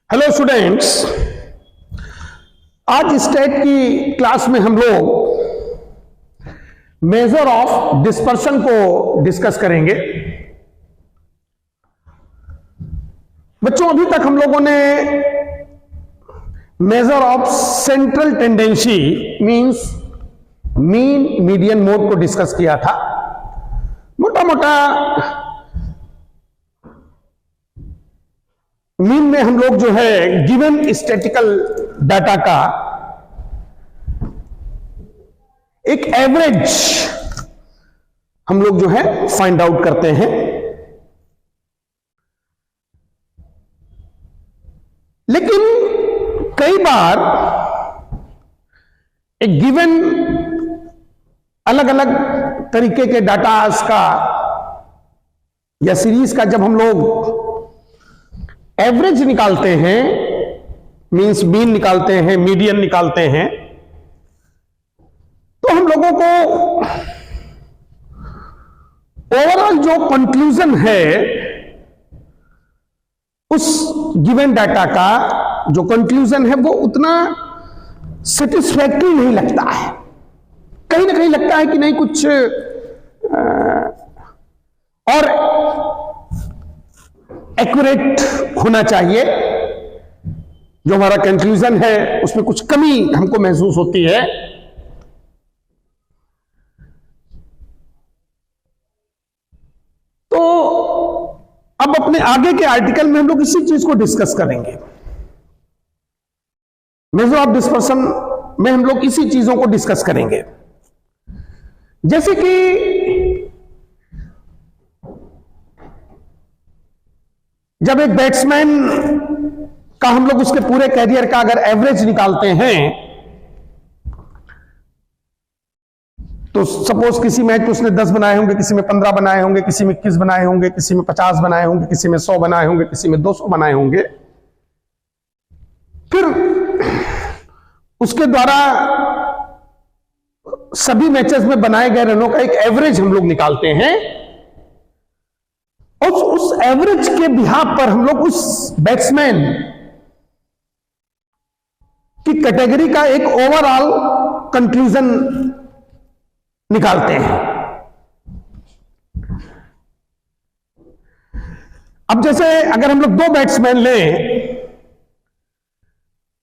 Hello students, आज state की class में हम लोग मेजर ऑफ डिस्पर्शन को डिस्कस करेंगे। बच्चों, अभी तक हम लोगों ने measure of central tendency means mean median mode को डिस्कस किया था। मोटा मोटा मीन में हम लोग जो है गिवन स्टैटिकल डाटा का एक एवरेज हम लोग जो है फाइंड आउट करते हैं। लेकिन कई बार एक गिवन अलग अलग तरीके के डाटास का या सीरीज का जब हम लोग एवरेज निकालते हैं, मींस मीन निकालते हैं, मीडियन निकालते हैं, तो हम लोगों को ओवरऑल जो कंक्लूजन है उस गिवन डाटा का जो कंक्लूजन है वो उतना सेटिस्फैक्टरी नहीं लगता है। कहीं ना कहीं लगता है कि नहीं, कुछ और एक्यूरेट होना चाहिए। जो हमारा कंक्लूजन है उसमें कुछ कमी हमको महसूस होती है। तो अब अपने आगे के आर्टिकल में हम लोग इसी चीज को डिस्कस करेंगे। मेजर ऑफ डिस्पर्शन में हम लोग इसी चीजों को डिस्कस करेंगे। जैसे कि जब एक बैट्समैन का हम लोग उसके पूरे कैरियर का अगर एवरेज निकालते हैं, तो सपोज किसी मैच में उसने 10 बनाए होंगे, किसी में 15 बनाए होंगे, किसी में 21 बनाए होंगे, किसी में 50 बनाए होंगे, किसी में 100 बनाए होंगे, किसी में 200 बनाए होंगे। फिर उसके द्वारा सभी मैचेस में बनाए गए रनों का एक एवरेज हम लोग निकालते हैं और उस एवरेज के बिहाफ पर हम लोग उस बैट्समैन की कैटेगरी का एक ओवरऑल कंक्लूजन निकालते हैं। अब जैसे अगर हम लोग दो बैट्समैन लें,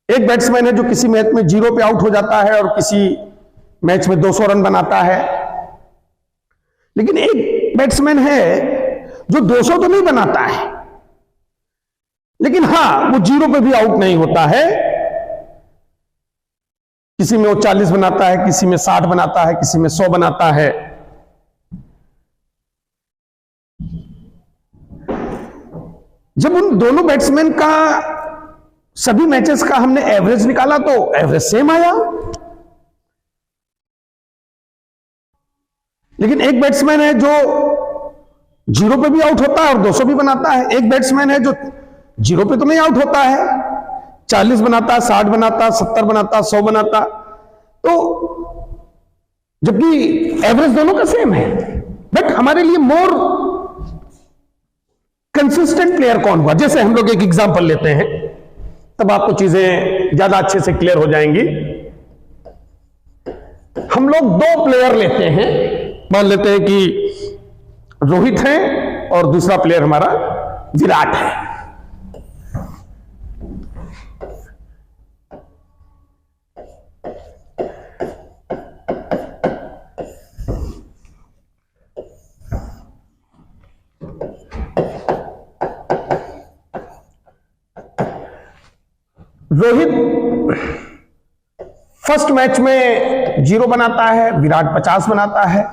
एक बैट्समैन है जो किसी मैच में 0 पे आउट हो जाता है और किसी मैच में 200 रन बनाता है, लेकिन एक बैट्समैन है जो 200 तो नहीं बनाता है, लेकिन हां वो 0 पे भी आउट नहीं होता है। किसी में वो 40 बनाता है, किसी में 60 बनाता है, किसी में 100 बनाता है। जब उन दोनों बैट्समैन का सभी मैचेस का हमने एवरेज निकाला तो एवरेज सेम आया। लेकिन एक बैट्समैन है जो 0 पे भी आउट होता है और 200 भी बनाता है। एक बैट्समैन है जो 0 पे तो नहीं आउट होता है, 40 बनाता, 60 बनाता, 70 बनाता, 100 बनाता। तो जबकि एवरेज दोनों का सेम है, बट हमारे लिए मोर कंसिस्टेंट प्लेयर कौन हुआ। जैसे हम लोग एक एग्जांपल लेते हैं, तब आपको चीजें ज्यादा अच्छे से क्लियर हो जाएंगी। हम लोग दो प्लेयर लेते हैं, मान लेते हैं कि रोहित है और दूसरा प्लेयर हमारा विराट है। रोहित फर्स्ट मैच में 0 बनाता है, विराट 50 बनाता है।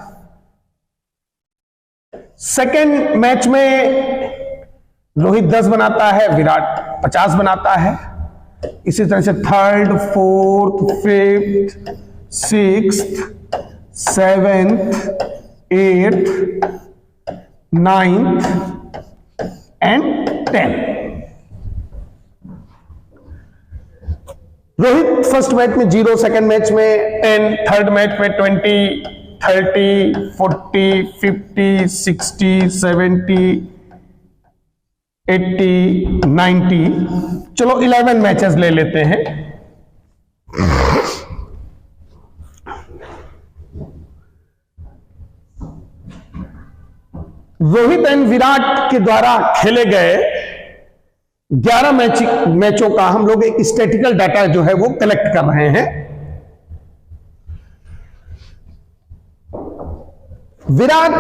सेकेंड मैच में रोहित 10 बनाता है, विराट 50 बनाता है। इसी तरह से third, fourth, fifth, sixth, seventh, eighth, ninth and 10। Rohit first match में 0, सेकेंड मैच में 10, थर्ड मैच में 20, 30, 40, 50, 60, 70, 80, 90, चलो 11 मैचेस ले लेते हैं। रोहित एंड विराट के द्वारा खेले गए 11 मैचों का हम लोग एक स्टैटिकल डाटा जो है वो कलेक्ट कर रहे हैं। विराट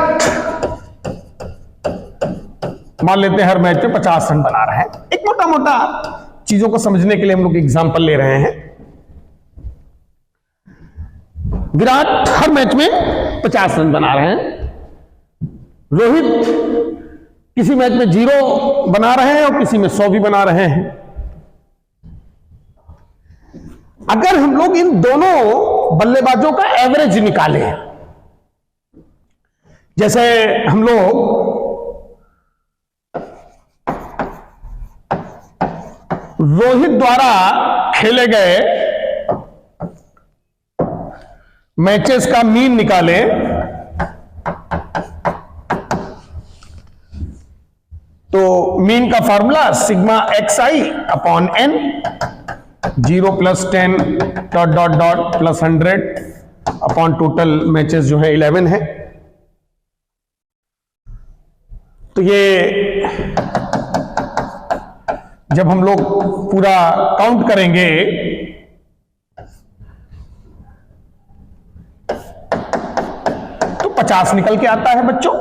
मान लेते हैं हर मैच में 50 रन बना रहे हैं। एक मोटा मोटा चीजों को समझने के लिए हम लोग एग्जांपल ले रहे हैं। विराट हर मैच में 50 रन बना रहे हैं। रोहित किसी मैच में 0 बना रहे हैं और किसी में 100 भी बना रहे हैं। अगर हम लोग इन दोनों बल्लेबाजों का एवरेज निकालें, जैसे हम लोग रोहित द्वारा खेले गए मैचेस का मीन निकालें, तो मीन का formula sigma XI upon n, 0 + 10 ... + 100 upon total matches जो है 11 है। तो ये जब हम लोग पूरा काउंट करेंगे तो 50 निकल के आता है बच्चों।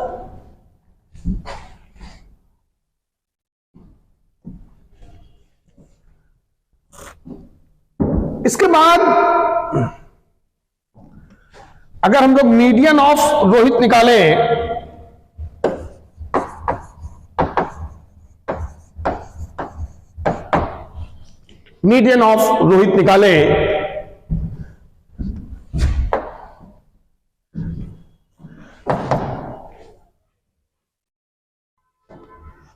इसके बाद अगर हम लोग मीडियन ऑफ रोहित निकालें, मीडियन ऑफ रोहित निकालें,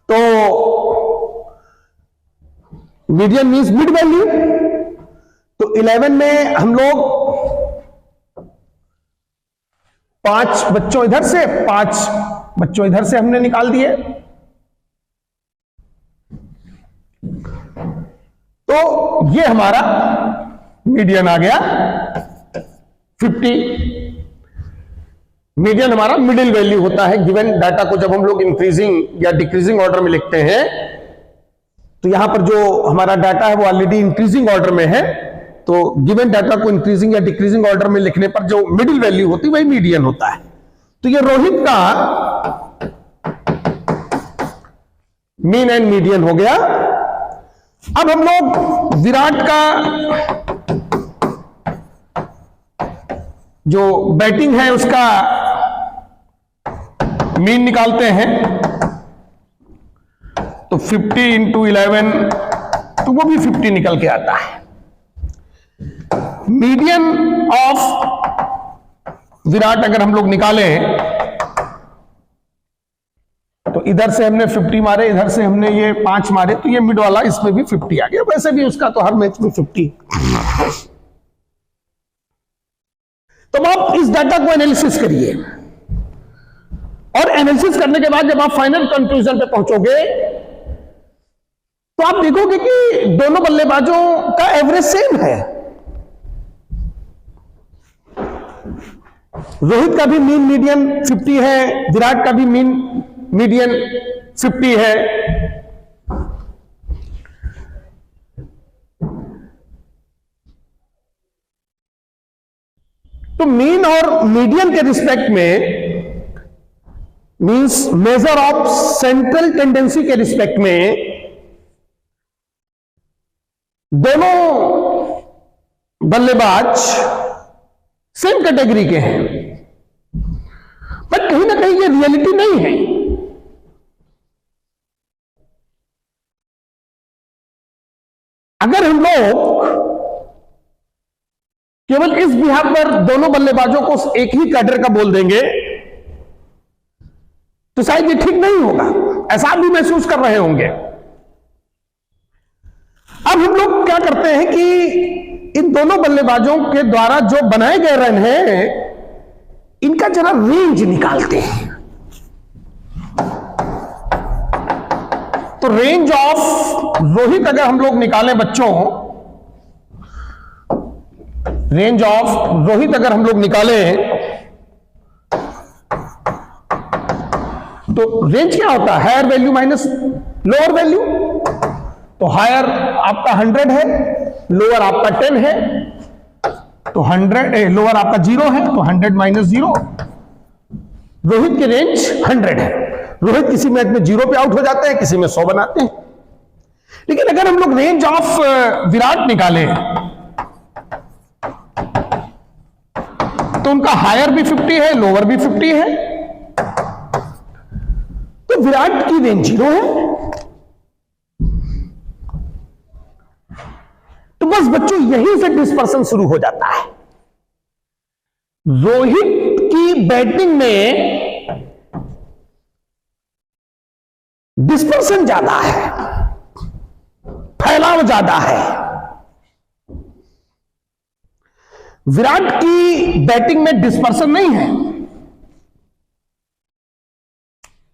तो मीडियन मींस मिड वैल्यू। तो 11 में हम लोग 5 बच्चों इधर से 5 बच्चों इधर से हमने निकाल दिए। तो ये हमारा मीडियन आ गया 50। मीडियन हमारा मिडिल वैल्यू होता है गिवन डाटा को। जब हम लोग इंक्रीजिंग या डिक्रीजिंग ऑर्डर में लिखते हैं, तो यहां पर जो हमारा डाटा है वो ऑलरेडी इंक्रीजिंग ऑर्डर में है, तो गिवन डाटा को इंक्रीजिंग या डिक्रीजिंग ऑर्डर में लिखने पर जो मिडिल वैल्यू होती है वही मीडियन होता है। तो ये रोहित का मीन एंड मीडियन हो गया। अब हम लोग विराट का जो बैटिंग है उसका मीन निकालते हैं, तो 50 × 11 तो वो भी 50 निकल के आता है। मीडियन ऑफ विराट अगर हम लोग निकालें, तो इधर से हमने 50 मारे, इधर से हमने ये 5 मारे, तो ये मिड वाला इसमें भी 50 आ गया। वैसे भी उसका तो हर मैच में 50। तो आप इस डाटा को एनालिसिस करिए, और एनालिसिस करने के बाद जब आप फाइनल कंक्लूजन पे पहुंचोगे, तो आप देखोगे कि दोनों बल्लेबाजों का एवरेज सेम है। रोहित का भी मीन मीडियन 50 है, विराट का भी मीन मीडियन 50 है। तो मीन और मीडियन के रिस्पेक्ट में, means measure of central tendency के रिस्पेक्ट में, दोनों बल्लेबाज सेम कैटेगरी के हैं, बट कहीं ना कहीं ये रियलिटी नहीं है। अगर हम लोग केवल इस बिहार पर दोनों बल्लेबाजों को एक ही कैडर का बोल देंगे, तो शायद ये ठीक नहीं होगा, ऐसा आप भी महसूस कर रहे होंगे। अब हम लोग क्या करते हैं कि इन दोनों बल्लेबाजों के द्वारा जो बनाए गए रन हैं, इनका जरा रेंज निकालते हैं। तो रेंज ऑफ रोहित अगर हम लोग निकालें बच्चों, रेंज ऑफ रोहित अगर हम लोग निकालें तो रेंज क्या होता है? Higher value minus lower value. तो हायर आपका 100 है, लोअर आपका 10 है, तो 100 लोअर आपका 0 है, तो 100 माइनस 0। रोहित की रेंज 100 है। रोहित किसी मैच में 0 पे आउट हो जाते हैं, किसी में 100 बनाते हैं। लेकिन अगर हम लोग रेंज ऑफ विराट निकालें तो उनका हायर भी 50 है, लोअर भी 50 है, तो विराट की रेंज 0 है। तो बस बच्चों यहीं से डिस्पर्सन शुरू हो जाता है। रोहित की बैटिंग में डिस्पर्सन ज्यादा है, फैलाव ज्यादा है। विराट की बैटिंग में डिस्पर्सन नहीं है।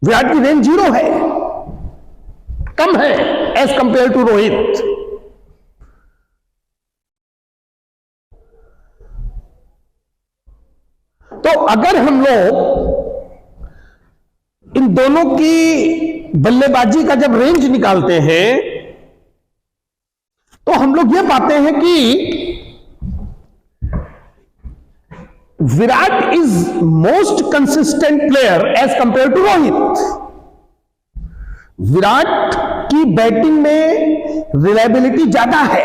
विराट की रेंज 0 है, कम है एज कंपेयर टू रोहित। तो अगर हम लोग इन दोनों की बल्लेबाजी का जब रेंज निकालते हैं तो हम लोग ये पाते हैं कि Virat is most consistent player as compare to Rohit. विराट की बैटिंग में रिलायबिलिटी ज्यादा है,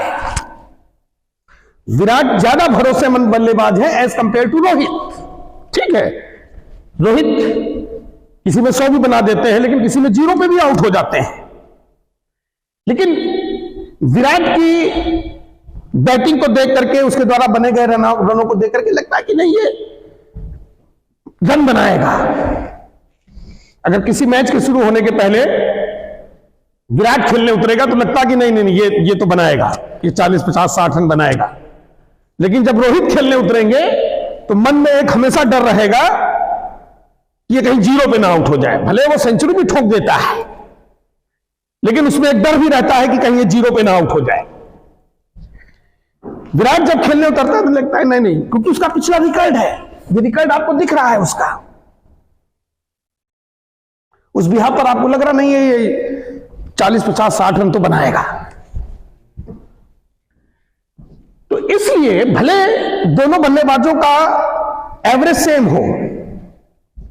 विराट ज्यादा भरोसेमंद बल्लेबाज है एज कंपेयर टू रोहित। ठीक है, रोहित किसी में 100 भी बना देते हैं, लेकिन किसी में 0 पे भी आउट हो जाते हैं। लेकिन विराट की बैटिंग को देख करके, उसके द्वारा बने गए रनों को देख करके लगता है कि नहीं, ये रन बनाएगा। अगर किसी मैच के शुरू होने के पहले विराट खेलने उतरेगा तो लगता कि नहीं नहीं ये तो बनाएगा, ये 40, 50, 60 रन बनाएगा। लेकिन जब रोहित खेलने उतरेंगे तो मन में एक हमेशा डर रहेगा कि ये कहीं 0 पे ना आउट हो जाए। भले वो सेंचुरी भी ठोक देता है, लेकिन उसमें एक डर भी रहता है कि कहीं ये 0 पे ना आउट हो जाए। विराट जब खेलने उतरता है तो लगता है नहीं नहीं, क्योंकि उसका पिछला रिकॉर्ड है, ये रिकॉर्ड आपको दिख रहा है उसका। उस बिहार पर आपको लग रहा नहीं है ये 40, 50, 60 रन तो बनाएगा। तो इसलिए भले दोनों बल्लेबाजों का एवरेज सेम हो,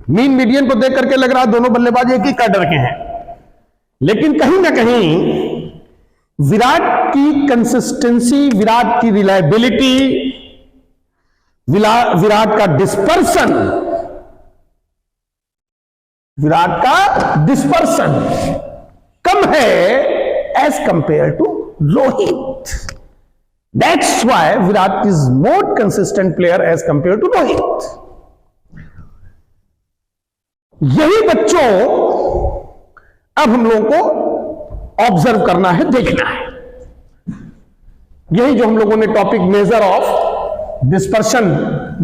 मीन मीडियन को देख करके लग रहा है दोनों बल्लेबाज एक ही कैडर के हैं, लेकिन कहीं ना कहीं विराट की कंसिस्टेंसी, विराट की रिलायबिलिटी, विराट का डिस्पर्सन, विराट का डिस्पर्सन कम है as compare to Rohit. That's why Virat is more consistent player as compare to Rohit. यही बच्चों अब हम लोगों को ऑब्जर्व करना है, देखना है। यही जो हम लोगों ने टॉपिक मेजर ऑफ डिस्पर्शन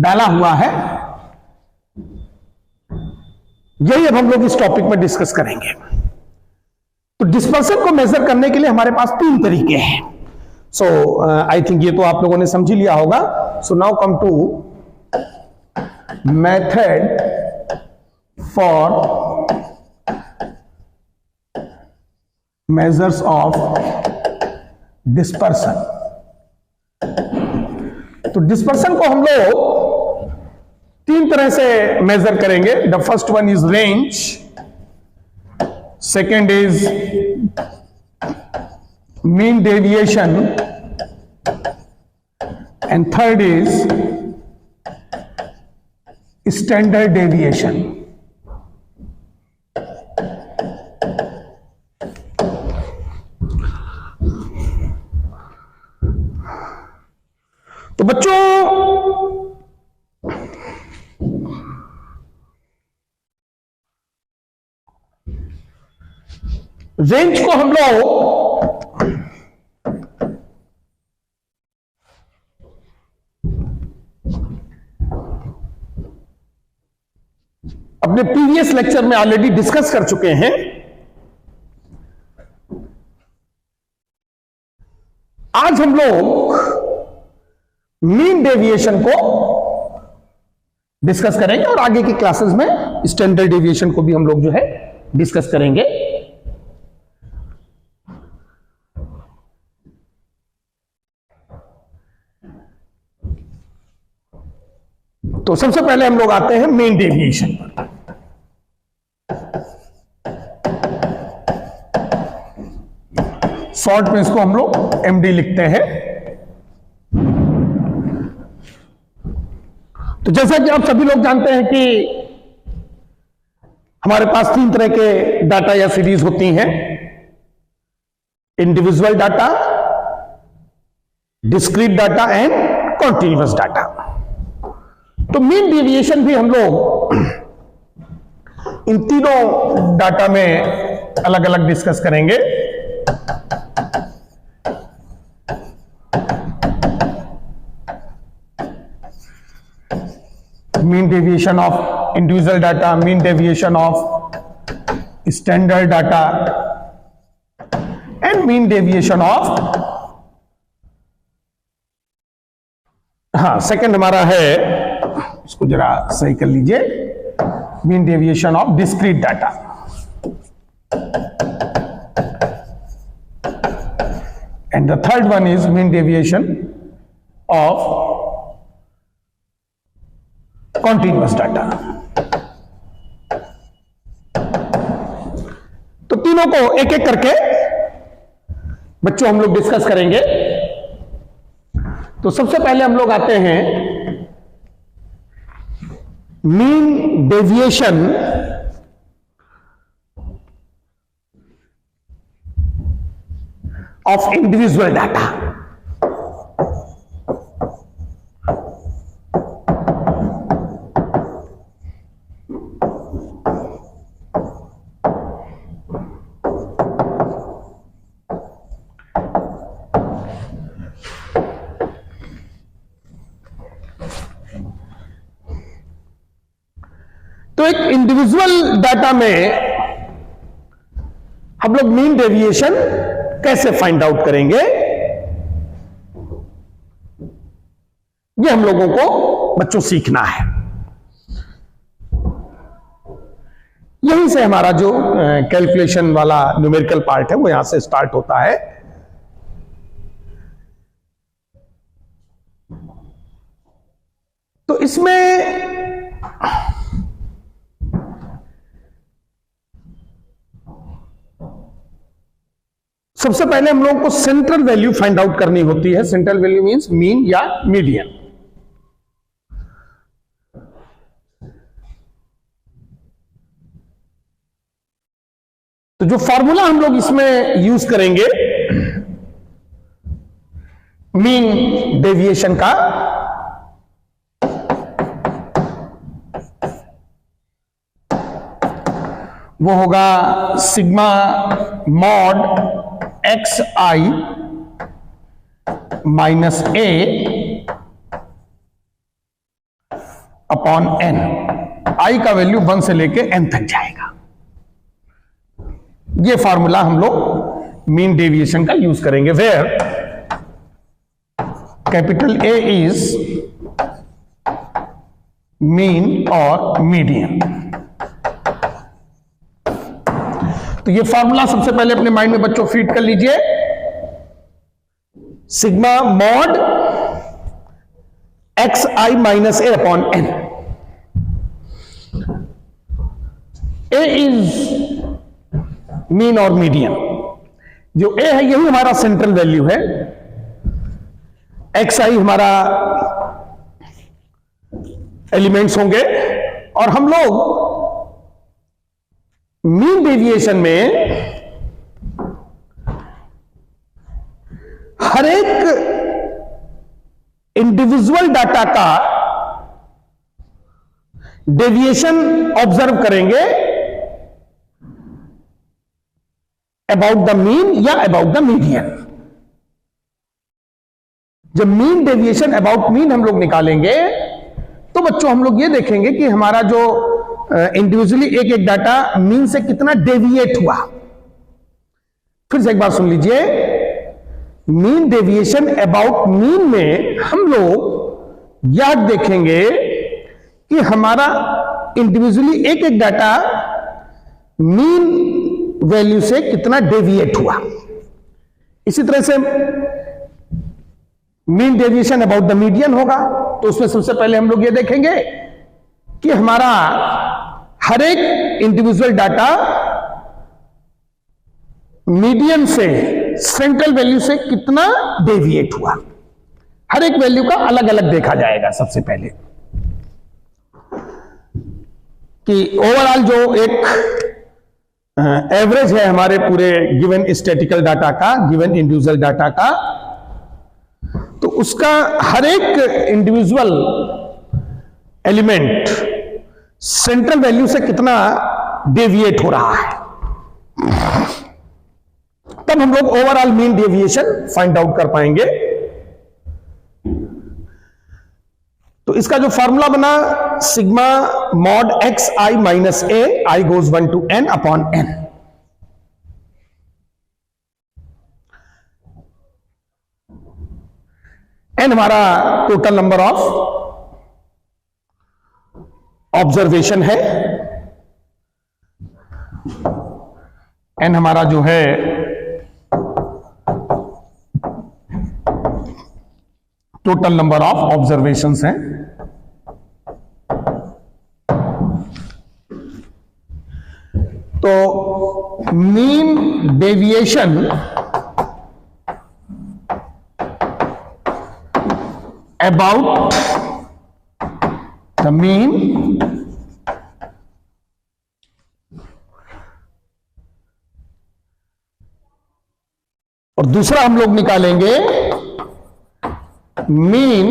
डाला हुआ है, यही अब हम लोग इस टॉपिक में डिस्कस करेंगे। तो डिस्पर्शन को मेजर करने के लिए हमारे पास 3 तरीके हैं। सो आई थिंक ये तो आप लोगों ने समझ ही लिया होगा। So now come to method for measures of dispersion. तो डिस्पर्सन को हम लोग 3 तरह से मेजर करेंगे। The first one is range, second is mean deviation, and third is standard deviation. तो बच्चों रेंज को हम लोग अपने प्रीवियस लेक्चर में ऑलरेडी डिस्कस कर चुके हैं। आज हम लोग मीन डेविएशन को डिस्कस करेंगे और आगे की क्लासेस में स्टैंडर्ड डेविएशन को भी हम लोग जो है डिस्कस करेंगे। तो सबसे पहले हम लोग आते हैं मीन डेविएशन पर। शॉर्ट में इसको हम लोग एमडी लिखते हैं। तो जैसा कि आप सभी लोग जानते हैं कि हमारे पास तीन तरह के डाटा या सीरीज होती हैं, individual data, discrete data and continuous data. तो मीन डेविएशन भी हम लोग इन तीनों डाटा में अलग अलग डिस्कस करेंगे। Mean deviation of individual data, mean deviation of standard data and mean deviation of, हाँ सेकंड हमारा है, इसको जरा सही कर लीजिए, mean deviation of discrete data. And the third one is mean deviation of continuous data. तो तीनों को एक एक करके बच्चों हम लोग डिस्कस करेंगे। तो सबसे पहले हम लोग आते हैं mean deviation of individual data. तो एक इंडिविजुअल डाटा में हम लोग मीन डेविएशन कैसे फाइंड आउट करेंगे, ये हम लोगों को बच्चों सीखना है। यहीं से हमारा जो कैलकुलेशन वाला न्यूमेरिकल पार्ट है वो यहां से स्टार्ट होता है। तो इसमें सबसे पहले हम लोगों को सेंट्रल वैल्यू फाइंड आउट करनी होती है। सेंट्रल वैल्यू मींस मीन या मीडियन। तो जो फॉर्मूला हम लोग इसमें यूज करेंगे मीन डेविएशन का, वो होगा sigma mod x i minus A upon N. आई का वैल्यू 1 से लेके एन तक जाएगा। ये फॉर्मूला हम लोग मीन डेविएशन का यूज करेंगे, where capital A is mean और मीडियन। तो ये फॉर्मूला सबसे पहले अपने माइंड में बच्चों फीड कर लीजिए। Sigma mod x i minus A upon n. A is mean और मीडियन। जो ए है यही हमारा सेंट्रल वैल्यू है। एक्स आई हमारा एलिमेंट्स होंगे और हम लोग मीन डेविएशन में हर एक इंडिविजुअल डाटा का डेविएशन ऑब्जर्व करेंगे अबाउट द मीन या अबाउट द मीडियन। जब मीन डेविएशन अबाउट मीन हम लोग निकालेंगे तो बच्चों हम लोग ये देखेंगे कि हमारा जो इंडिविजुअली एक एक डाटा मीन से कितना डेविएट हुआ। फिर से एक बार सुन लीजिए, मीन डेविएशन अबाउट मीन में हम लोग यह देखेंगे कि हमारा इंडिविजुअली एक एक डाटा मीन वैल्यू से कितना डेविएट हुआ। इसी तरह से mean deviation about the median होगा, तो उसमें सबसे पहले हम लोग ये देखेंगे कि हमारा हर एक इंडिविजुअल डाटा मीडियन से सेंट्रल वैल्यू से कितना डेविएट हुआ। हर एक वैल्यू का अलग अलग देखा जाएगा। सबसे पहले कि ओवरऑल जो एक एवरेज है हमारे पूरे गिवन स्टैटिकल डाटा का, गिवन इंडिविजुअल डाटा का, तो उसका हर एक इंडिविजुअल एलिमेंट सेंट्रल वैल्यू से कितना डेविएट हो रहा है, तब हम लोग overall mean deviation find out कर पाएंगे। तो इसका जो फॉर्मूला बना sigma mod x i minus A, I goes 1 to n upon n। n हमारा टोटल नंबर ऑफ ऑब्जर्वेशन है, n हमारा जो है टोटल नंबर ऑफ ऑब्जर्वेशंस हैं। तो mean deviation about the mean और दूसरा हम लोग निकालेंगे mean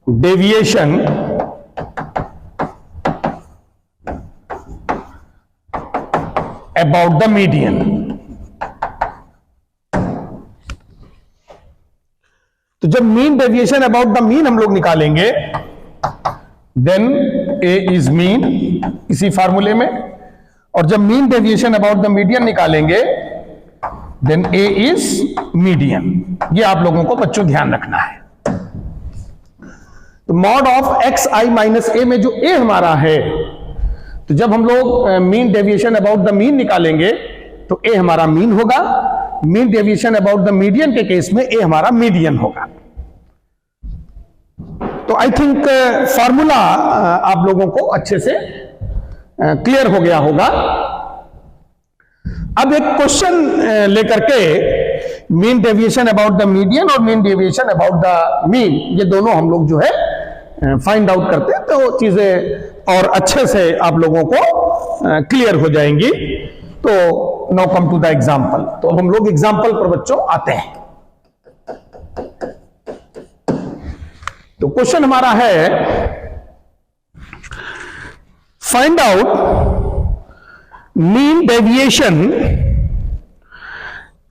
deviation about the median. तो जब mean deviation about the mean हम लोग निकालेंगे, देन ए इज मीन इसी फार्मूले में, और जब mean deviation about the median निकालेंगे देन ए इज मीडियन। ये आप लोगों को बच्चों ध्यान रखना है। तो mod of x i minus A में जो ए हमारा है, तो जब हम लोग mean deviation about the mean निकालेंगे तो ए हमारा मीन होगा, mean deviation about the median के केस में ए हमारा मीडियन होगा। तो आई थिंक फॉर्मूला आप लोगों को अच्छे से क्लियर हो गया होगा। अब एक क्वेश्चन लेकर के mean deviation about the median और mean deviation about the mean, ये दोनों हम लोग जो है फाइंड आउट करते हैं, तो चीजें और अच्छे से आप लोगों को क्लियर हो जाएंगी। तो now come to the example. तो हम लोग एग्जांपल पर बच्चों आते हैं। तो क्वेश्चन हमारा है find out mean deviation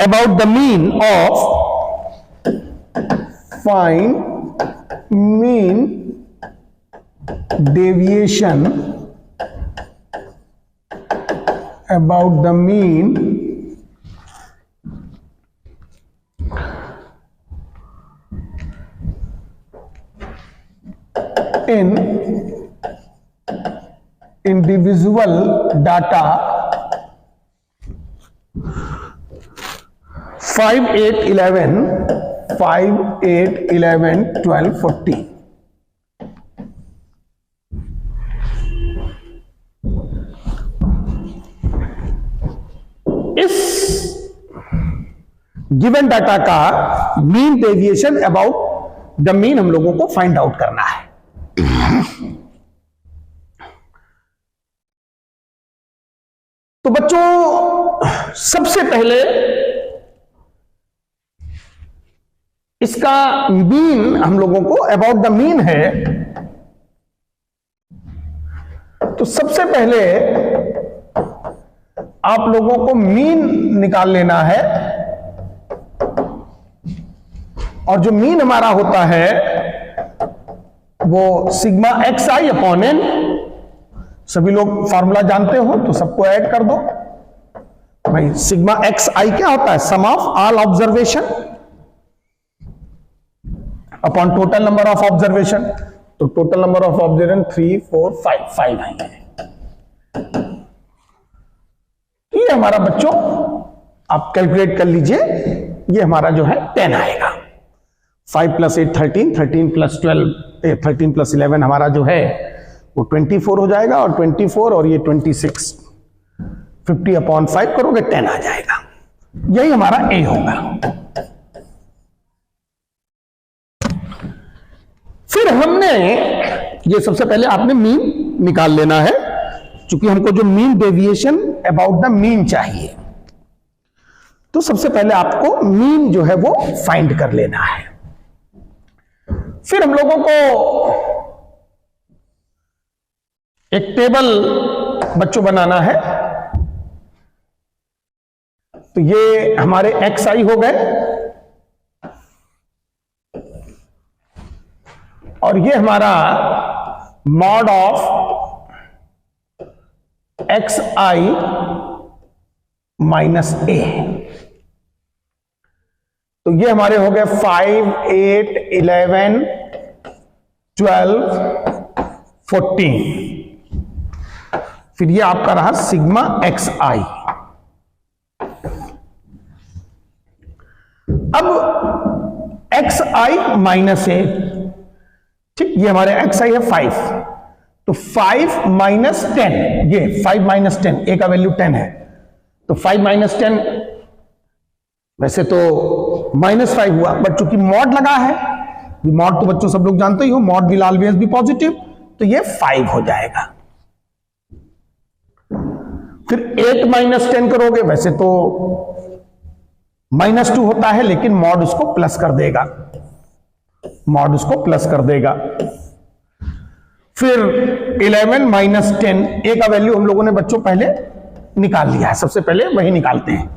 about the mean of find mean deviation about the mean in individual data 5, 8, 11, 5, 8, 11, 12, 14। इस गिवन डाटा का mean deviation about the mean हम लोगों को फाइंड आउट करना है। तो बच्चों सबसे पहले इसका मीन हम लोगों को अबाउट द मीन है, तो सबसे पहले आप लोगों को मीन निकाल लेना है, और जो मीन हमारा होता है वो सिग्मा एक्स आई अपॉन एन। सभी लोग फार्मूला जानते हो तो सबको ऐड कर दो भाई। सिग्मा एक्स आई क्या होता है? Sum of all observation. Upon total number of observation. तो टोटल नंबर ऑफ ऑब्जर्वेशन 3 4 5 आएंगे। ये हमारा बच्चों आप कैलकुलेट कर लीजिए, ये हमारा जो है 10 आएगा। 5 + 8 13, 13 + 12 13 + 11 हमारा जो है वो 24 हो जाएगा, और 24 और ये 26 50/5 करोगे 10 आ जाएगा। यही हमारा ए होगा। फिर हमने ये सबसे पहले आपने मीन निकाल लेना है, क्योंकि हमको जो mean deviation about the mean चाहिए। तो सबसे पहले आपको मीन जो है वो फाइंड कर लेना है। फिर हम लोगों को एक टेबल बच्चों बनाना है। तो ये हमारे xi हो गए, और ये हमारा mod of xi minus a। तो ये हमारे हो गए 5 8 11 12 14। फिर ये आपका रहा सिग्मा xi। अब xi माइनस a, ठीक, ये हमारे xi है 5। तो 5 माइनस 10, ये 5 माइनस 10, a का वैल्यू 10 है। तो 5 माइनस 10 वैसे तो -5 हुआ, बट चूंकि मॉड लगा है, मॉड तो बच्चों सब लोग जानते ही हो, mod will always be positive, तो ये 5 हो जाएगा। फिर 8 माइनस 10 करोगे, वैसे तो -2 होता है, लेकिन मॉड उसको प्लस कर देगा, मॉड उसको प्लस कर देगा। फिर 11 माइनस 10, ए का वैल्यू हम लोगों ने बच्चों पहले निकाल लिया है, सबसे पहले वही निकालते हैं।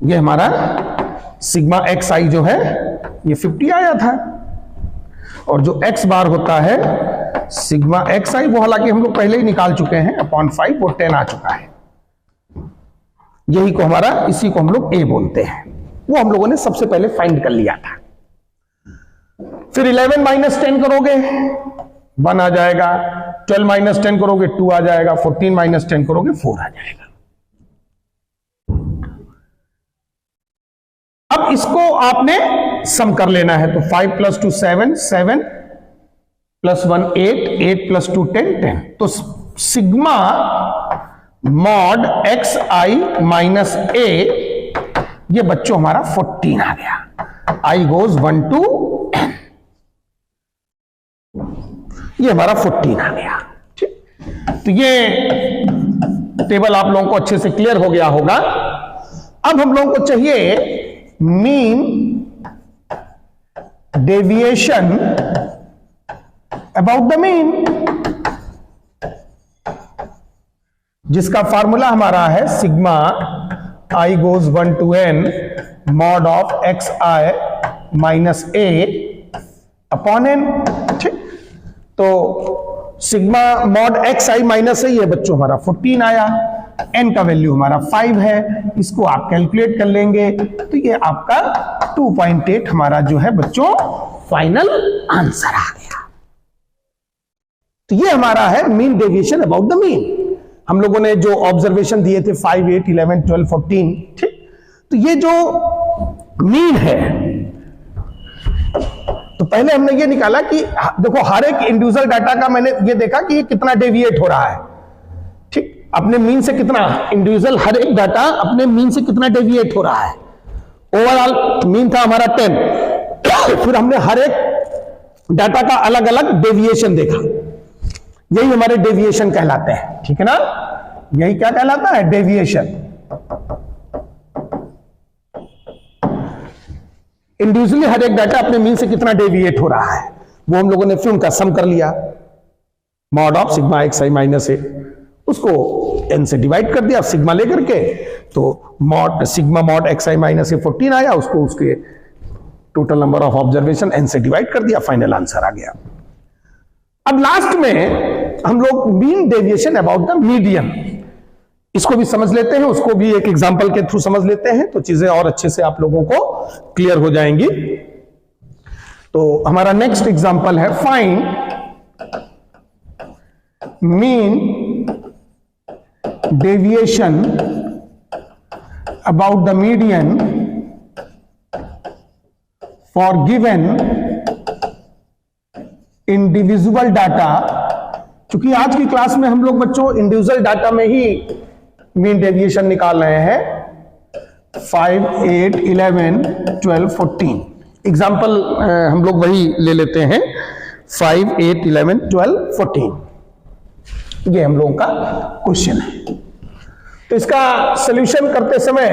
ये हमारा सिग्मा xi जो है ये 50 आया था, और जो x बार होता है सिग्मा xi, वो हालांकि हम लोग पहले ही निकाल चुके हैं, अपॉन 5 वो 10 आ चुका है। यही को हमारा, इसी को हम लोग a बोलते हैं, वो हम लोगों ने सबसे पहले फाइंड कर लिया था। फिर 11 माइनस 10 करोगे 1 आ जाएगा, 12 माइनस 10 करोगे 2 आ जाएगा, 14 माइनस 10 करोगे 4 आ जाएगा। अब इसको आपने सम कर लेना है। तो 5 + 2 7, 7 + 1 8, 8 + 2 10, 10। तो sigma mod xi minus a, ये बच्चों हमारा 14 आ गया। i goes 1 to n, ये हमारा 14 आ गया। ठीक, तो ये टेबल आप लोगों को अच्छे से क्लियर हो गया होगा। अब हम लोगों को चाहिए mean deviation about the mean, जिसका फॉर्मूला हमारा है sigma i goes 1 to n mod of xi minus a upon n। ठीक, तो sigma mod xi minus a, ये बच्चों हमारा 14 आया, n का वैल्यू हमारा 5 है, इसको आप कैलकुलेट कर लेंगे, तो ये आपका 2.8 हमारा जो है बच्चों फाइनल आंसर आ गया। तो ये हमारा है mean deviation about the mean. हम लोगों ने जो ऑब्जर्वेशन दिए थे 5 8 11 12 14, ठीक, तो ये जो मीन है, तो पहले हमने ये निकाला कि देखो हर एक इंडिविजुअल डाटा का मैंने ये देखा कि ये कितना डेविएट हो रहा है। ठीक, अपने मीन से कितना, इंडिविजुअल हर एक डाटा अपने मीन से कितना डेविएट हो रहा है। ओवरऑल मीन था हमारा 10, फिर हमने हर एक डाटा का अलग अलग डेविएशन देखा, यही हमारे डेविएशन कहलाते हैं। ठीक है ना, यही क्या कहलाता है, डेविएशन। इंडिविजुअली हर एक डाटा अपने मीन से कितना डेविएट हो रहा है, वो हम लोगों ने फिर उनका सम कर लिया, mod of sigma xi minus a, उसको n से डिवाइड कर दिया सिग्मा लेकर के, तो mod sigma mod xi minus a 14 आया, उसको उसके total number of observation n से डिवाइड कर दिया, फाइनल आंसर आ गया। अब लास्ट में हम लोग mean deviation about the median, इसको भी समझ लेते हैं, उसको भी एक एग्जांपल के थ्रू समझ लेते हैं, तो चीजें और अच्छे से आप लोगों को क्लियर हो जाएंगी। तो हमारा नेक्स्ट एग्जांपल है find mean deviation about the median for given individual data. चूंकि आज की क्लास में हम लोग बच्चों इंडिविजुअल डाटा में ही मीन डेविएशन निकाल रहे हैं 5, 8, 11, 12, 14। एग्जाम्पल हम लोग वही ले लेते हैं 5, 8, 11, 12, 14। ये हम लोगों का क्वेश्चन है। तो इसका सॉल्यूशन करते समय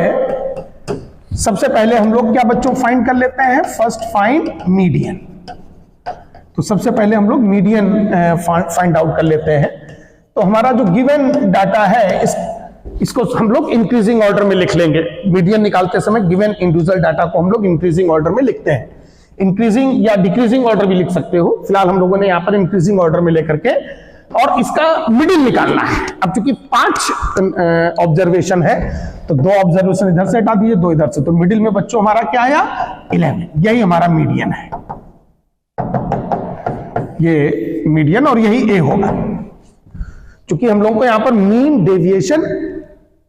सबसे पहले हम लोग क्या बच्चों फाइंड कर लेते हैं, फर्स्ट फाइंड मीडियन। तो सबसे पहले हम लोग मीडियन फाइंड आउट कर लेते हैं। तो हमारा जो गिवन डाटा है इसको हम लोग इंक्रीजिंग ऑर्डर में लिख लेंगे। मीडियन निकालते समय गिवन इंडिविजुअल डाटा को हम लोग इंक्रीजिंग ऑर्डर में लिखते हैं। इंक्रीजिंग या डिक्रीजिंग ऑर्डर भी लिख सकते हो, फिलहाल हम लोगों ने यहां पर इंक्रीजिंग ऑर्डर में लेकर के और इसका मिडिल निकालना है। अब चूंकि 5 ऑब्जर्वेशन है तो 2 ऑब्जर्वेशन इधर से हटा दीजिए, 2 इधर से, तो मिडिल में बच्चों हमारा क्या आया 11। यही हमारा मीडियन है, ये मीडियन और यही ए होगा। क्योंकि हम लोगों को यहां पर mean deviation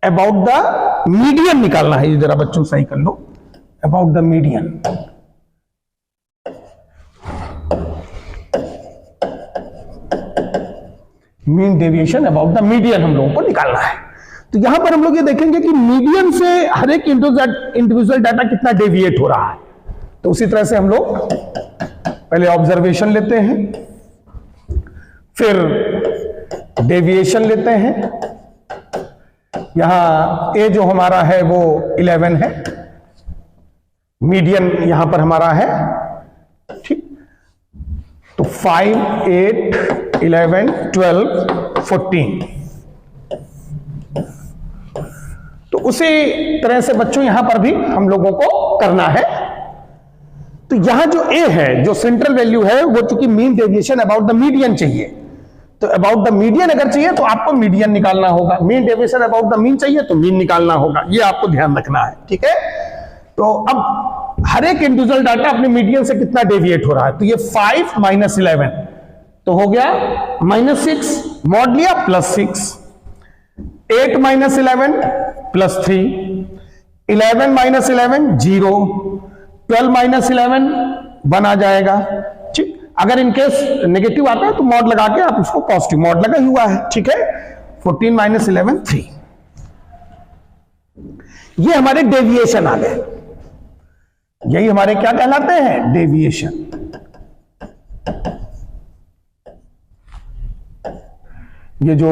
about the median निकालना है। जरा बच्चों सही कर लो, about the median. Mean deviation about the median हम लोगों को निकालना है। तो यहां पर हम लोग ये देखेंगे कि मीडियन से हर एक इंडिविजुअल डाटा कितना डेविएट हो रहा है। तो उसी तरह से हम लोग पहले ऑब्जर्वेशन लेते हैं, फिर डेविएशन लेते हैं। यहां ए जो हमारा है वो 11 है, मीडियन यहां पर हमारा है, ठीक। तो 5, 8, 11, 12, 14। तो उसी तरह से बच्चों यहां पर भी हम लोगों को करना है। तो यहां जो ए है, जो सेंट्रल वैल्यू है, वो चूंकि mean deviation about the median चाहिए, तो अबाउट द मीडियन अगर चाहिए तो आपको मीडियन निकालना होगा। Mean deviation about the mean चाहिए तो मीन निकालना होगा। ये आपको ध्यान रखना है, ठीक है। तो अब हर एक इंडिविजुअल डाटा अपने मीडियन से कितना डेविएट हो रहा है। तो ये 5 - 11 तो हो गया -6, मॉड लिया +6, 8 - 11 +3, 11 - 11 0, 12 - 11 1 आ जाएगा, ठीक। अगर इनकेस नेगेटिव आता है तो मॉड लगा के आप उसको पॉजिटिव मॉड लगा हुआ है, ठीक है। 14 - 11 3। ये हमारे डेविएशन आ गए। यही हमारे क्या कहलाते हैं, डेविएशन। ये जो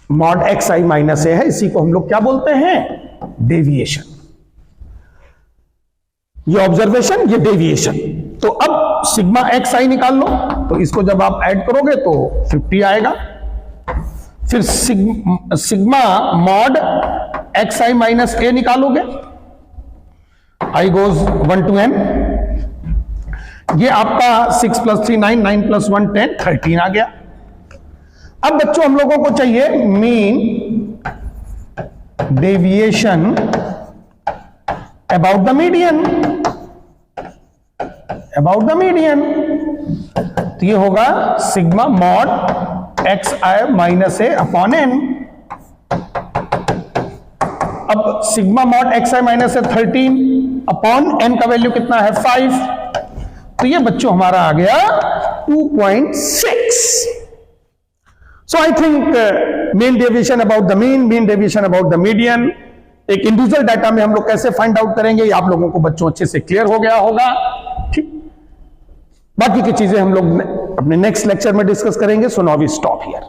मॉड xi माइनस ए है, इसी को हम लोग क्या बोलते हैं, डेविएशन। ये ऑब्जर्वेशन, ये डेविएशन। तो अब सिग्मा xi निकाल लो। तो इसको जब आप ऐड करोगे तो 50 आएगा। फिर सिग्मा मॉड xi माइनस ए निकालोगे, i गोज 1 to n। ये आपका 6 + 3 9, 9 + 1 10, 13 आ गया। अब बच्चों हम लोगों को चाहिए mean deviation about the median. About the median तो ये होगा sigma mod xi minus A upon n। अब सिग्मा मॉड xi माइनस ए 13 अपॉन n का वैल्यू कितना है 5। तो ये बच्चों हमारा आ गया 2.6। So I think mean deviation about the mean deviation about the median एक इंडिविजुअल डाटा में हम लोग कैसे फाइंड आउट करेंगे, ये आप लोगों को बच्चों अच्छे से क्लियर हो गया होगा, ठीक। बाकी की चीजें हम लोग अपने नेक्स्ट लेक्चर में डिस्कस करेंगे। So now we stop here.